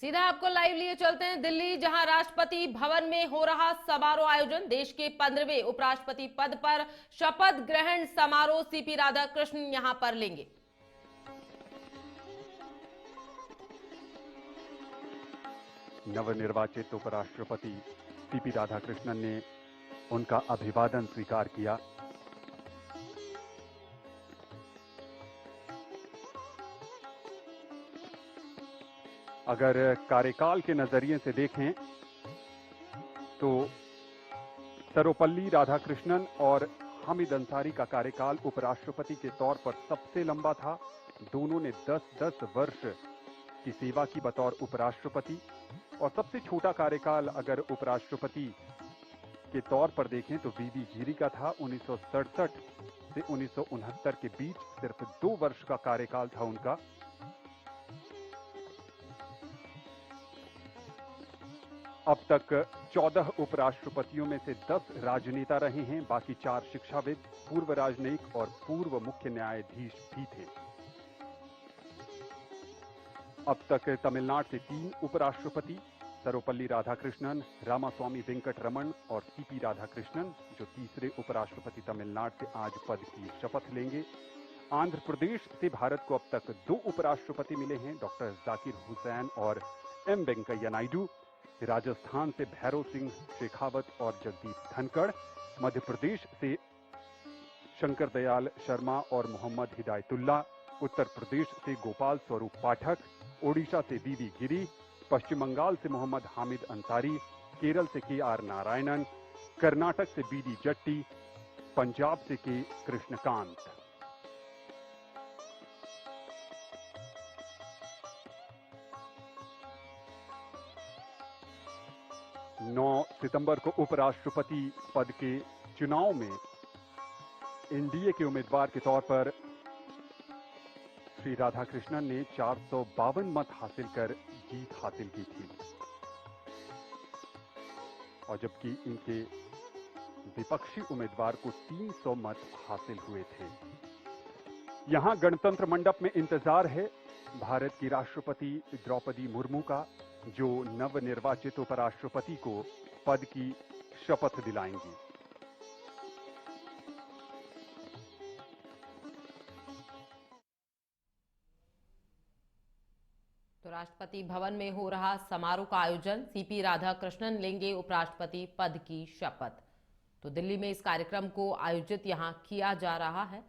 सीधा आपको लाइव लिए चलते हैं दिल्ली, जहां राष्ट्रपति भवन में हो रहा समारोह आयोजन। देश के 15वें उपराष्ट्रपति पद पर शपथ ग्रहण समारोह सीपी राधाकृष्णन यहां पर लेंगे। नवनिर्वाचित उपराष्ट्रपति सीपी राधाकृष्णन ने उनका अभिवादन स्वीकार किया। अगर कार्यकाल के नजरिए से देखें तो सर्वपल्ली राधाकृष्णन और हामिद अंसारी का कार्यकाल उपराष्ट्रपति के तौर पर सबसे लंबा था। दोनों ने 10-10 वर्ष की सेवा की बतौर उपराष्ट्रपति। और सबसे छोटा कार्यकाल अगर उपराष्ट्रपति के तौर पर देखें तो वीवी गिरी का था। 1967 से 1969 के बीच सिर्फ 2 वर्ष का कार्यकाल था उनका। अब तक 14 उपराष्ट्रपतियों में से 10 राजनेता रहे हैं, बाकी 4 शिक्षाविद, पूर्व राजनयिक और पूर्व मुख्य न्यायाधीश भी थे। अब तक तमिलनाडु से 3 उपराष्ट्रपति, सर्वपल्ली राधाकृष्णन, रामास्वामी वेंकटरमण और सीपी राधाकृष्णन, जो तीसरे उपराष्ट्रपति तमिलनाडु से आज पद की शपथ लेंगे। आंध्र प्रदेश से भारत को अब तक 2 उपराष्ट्रपति मिले हैं, डॉक्टर जाकिर हुसैन और एम वेंकैया नायडू। राजस्थान से भैरव सिंह शेखावत और जगदीप धनखड़, मध्य प्रदेश से शंकर दयाल शर्मा और मोहम्मद हिदायतुल्ला, उत्तर प्रदेश से गोपाल स्वरूप पाठक, ओडिशा से वीवी गिरी, पश्चिम बंगाल से मोहम्मद हामिद अंसारी, केरल से के.आर. नारायणन, कर्नाटक से बी.डी. जट्टी, पंजाब से के. कृष्णकांत। नौ सितंबर को उपराष्ट्रपति पद के चुनाव में एनडीए के उम्मीदवार के तौर पर श्री राधाकृष्णन ने 452 मत हासिल कर जीत हासिल की थी, और जबकि इनके विपक्षी उम्मीदवार को 300 मत हासिल हुए थे। यहां गणतंत्र मंडप में इंतजार है भारत की राष्ट्रपति द्रौपदी मुर्मू का, जो नवनिर्वाचित उपराष्ट्रपति को पद की शपथ दिलाएंगी। तो राष्ट्रपति भवन में हो रहा समारोह का आयोजन, सीपी राधाकृष्णन लेंगे उपराष्ट्रपति पद की शपथ। तो दिल्ली में इस कार्यक्रम को आयोजित यहां किया जा रहा है।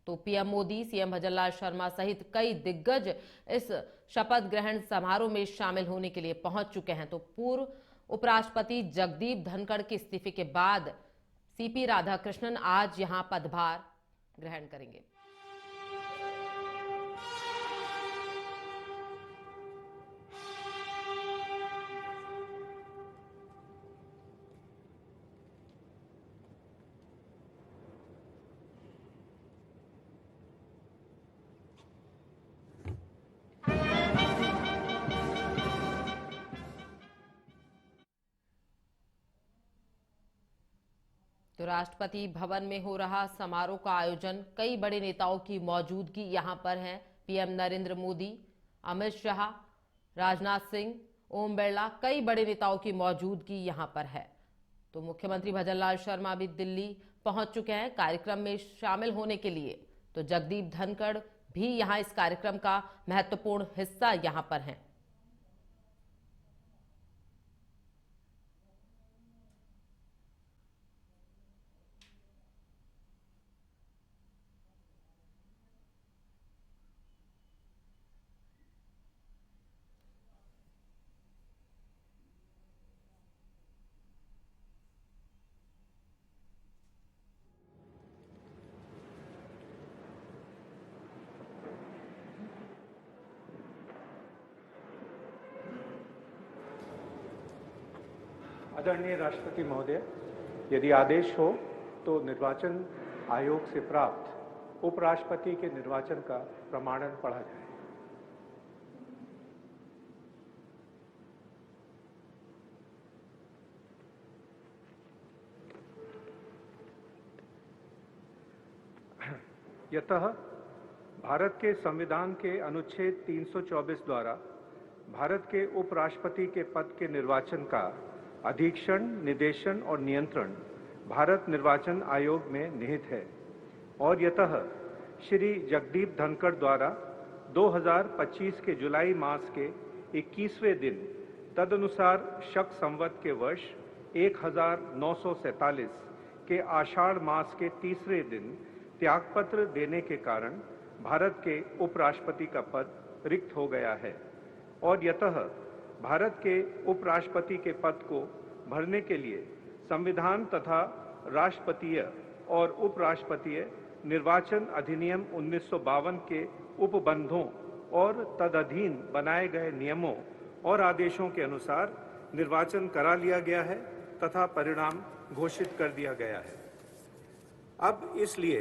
तो पीएम मोदी, सीएम भजनलाल शर्मा सहित कई दिग्गज इस शपथ ग्रहण समारोह में शामिल होने के लिए पहुंच चुके हैं। तो पूर्व उपराष्ट्रपति जगदीप धनखड़ के इस्तीफे के बाद सीपी राधाकृष्णन आज यहां पदभार ग्रहण करेंगे। तो राष्ट्रपति भवन में हो रहा समारोह का आयोजन, कई बड़े नेताओं की मौजूदगी यहां पर है। पीएम नरेंद्र मोदी, अमित शाह, राजनाथ सिंह, ओम बिरला, कई बड़े नेताओं की मौजूदगी यहां पर है। तो मुख्यमंत्री भजनलाल शर्मा भी दिल्ली पहुंच चुके हैं कार्यक्रम में शामिल होने के लिए। तो जगदीप धनखड़ भी यहां इस कार्यक्रम का महत्वपूर्ण हिस्सा यहां पर हैं। आदरणीय राष्ट्रपति महोदय, यदि आदेश हो तो निर्वाचन आयोग से प्राप्त उपराष्ट्रपति के निर्वाचन का प्रमाणन पढ़ा जाए। यतः भारत के संविधान के अनुच्छेद 324 द्वारा भारत के उपराष्ट्रपति के पद के निर्वाचन का अधीक्षण, निदेशन और नियंत्रण भारत निर्वाचन आयोग में निहित है और यतः श्री जगदीप धनखड़ द्वारा 2025 के जुलाई मास के 21वें दिन तदनुसार शक संवत के वर्ष 1947 के आषाढ़ मास के तीसरे दिन त्यागपत्र देने के कारण भारत के उपराष्ट्रपति का पद रिक्त हो गया है और यतः भारत के उपराष्ट्रपति के पद को भरने के लिए संविधान तथा राष्ट्रपतीय और उपराष्ट्रपतीय निर्वाचन अधिनियम 1952 के उपबंधों और तदधीन बनाए गए नियमों और आदेशों के अनुसार निर्वाचन करा लिया गया है तथा परिणाम घोषित कर दिया गया है। अब इसलिए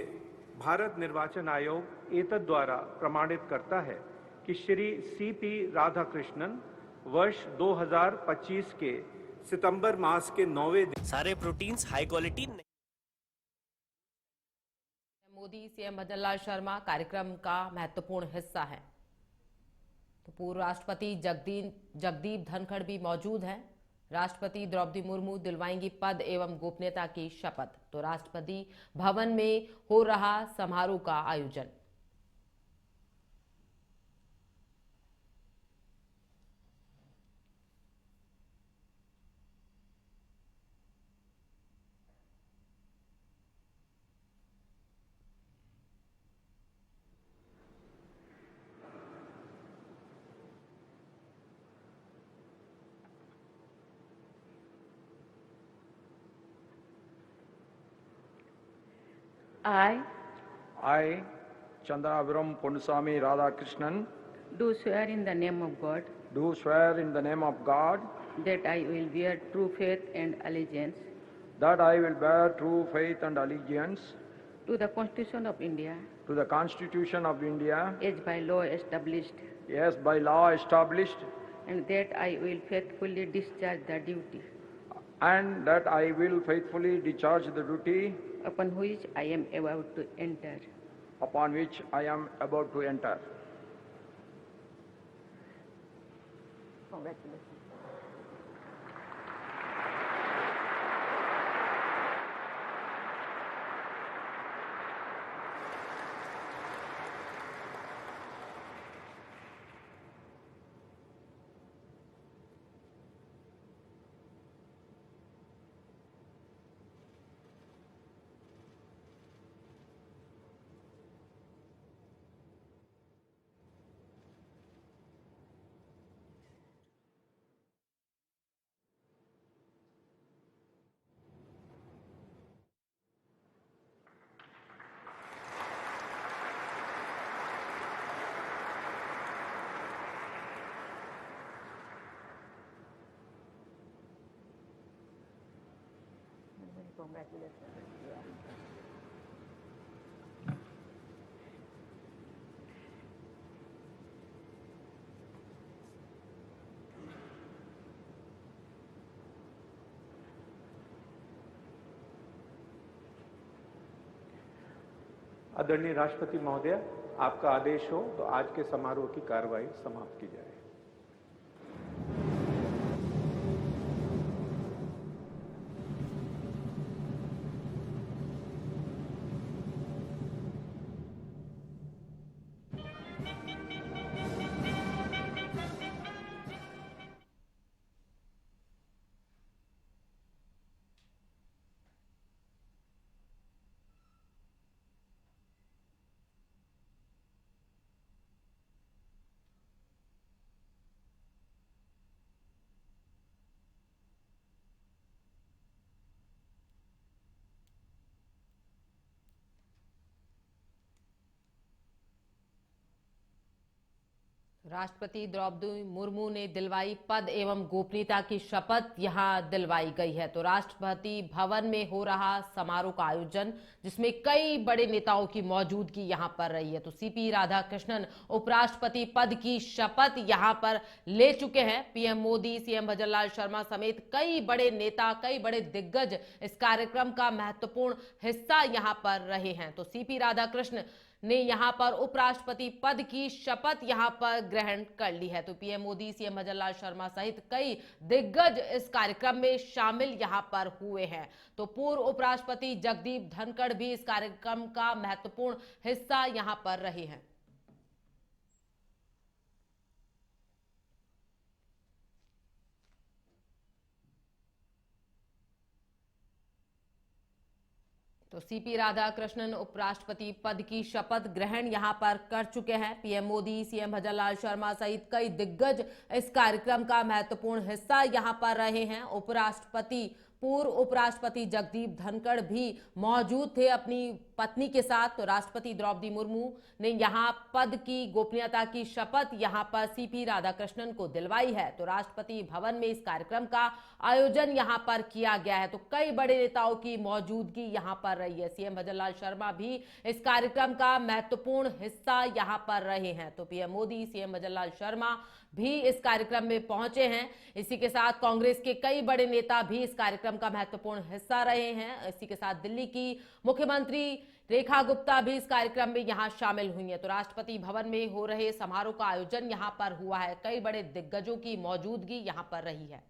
भारत निर्वाचन आयोग एतद द्वारा प्रमाणित करता है कि श्री सीपी राधाकृष्णन वर्ष 2025 के सितंबर मास के 9वें दिन सारे proteins high quality Modi CM Bhajanlal Sharma कार्यक्रम का महत्वपूर्ण हिस्सा है। तो पूर्व राष्ट्रपति जगदीप धनखड़ भी मौजूद हैं। राष्ट्रपति द्रौपदी मुर्मू दिलवाएंगी पद एवं गोपनीयता की शपथ। तो राष्ट्रपति भवन में हो रहा समारोह का आयोजन। I, Chandrapuram Ponnusamy Radhakrishnan, do swear in the name of God do swear in the name of God that I will bear true faith and allegiance that I will bear true faith and allegiance to the Constitution of India to the Constitution of India as by law established, as by law established, and that I will faithfully discharge the duty and that I will faithfully discharge the duty upon which I am about to enter. upon which I am about to enter. Congratulations. आदरणीय राष्ट्रपति महोदय, आपका आदेश हो तो आज के समारोह की कार्रवाई समाप्त की जाए। राष्ट्रपति द्रौपदी मुर्मू ने दिलवाई पद एवं गोपनीयता की शपथ यहां दिलवाई गई है। तो राष्ट्रपति भवन में हो रहा समारोह का आयोजन जिसमें कई बड़े नेताओं की मौजूदगी यहां पर रही है। तो सीपी राधाकृष्णन उपराष्ट्रपति पद की शपथ यहां पर ले चुके हैं। पीएम मोदी, सीएम भजनलाल शर्मा समेत कई बड़े नेता, कई बड़े दिग्गज इस कार्यक्रम का महत्वपूर्ण हिस्सा यहां पर रहे हैं। तो सीपी राधाकृष्णन ने यहां पर उपराष्ट्रपति पद की शपथ यहां पर ग्रहण कर ली है। तो पीएम मोदी, सीएम भजनलाल शर्मा सहित कई दिग्गज इस कार्यक्रम में शामिल यहां पर हुए हैं। तो पूर्व उपराष्ट्रपति जगदीप धनखड़ भी इस कार्यक्रम का महत्वपूर्ण हिस्सा यहां पर रहे हैं। तो सीपी राधाकृष्णन उपराष्ट्रपति पद की शपथ ग्रहण यहां पर कर चुके हैं। पीएम मोदी, सीएम भजनलाल शर्मा सहित कई दिग्गज इस कार्यक्रम का महत्वपूर्ण हिस्सा यहां पर रहे हैं। पूर्व उपराष्ट्रपति जगदीप धनखड़ भी मौजूद थे अपनी पत्नी के साथ। तो राष्ट्रपति द्रौपदी मुर्मू ने यहां पद की गोपनीयता की शपथ यहां पर सीपी राधाकृष्णन को दिलवाई है। तो राष्ट्रपति भवन में इस कार्यक्रम का आयोजन यहां पर किया गया है। तो कई बड़े नेताओं की मौजूदगी यहां पर रही है। सीएम भजनलाल शर्मा भी इस कार्यक्रम का महत्वपूर्ण हिस्सा यहां पर रहे हैं। तो पीएम मोदी, सीएम भजनलाल शर्मा भी इस कार्यक्रम में पहुंचे हैं। इसी के साथ कांग्रेस के कई बड़े नेता भी इस कार्यक्रम का महत्वपूर्ण हिस्सा रहे हैं। इसी के साथ दिल्ली की मुख्यमंत्री रेखा गुप्ता भी इस कार्यक्रम में यहां शामिल हुई हैं। तो राष्ट्रपति भवन में हो रहे समारोह का आयोजन यहां पर हुआ है। कई बड़े दिग्गजों की मौजूदगी यहां पर रही है।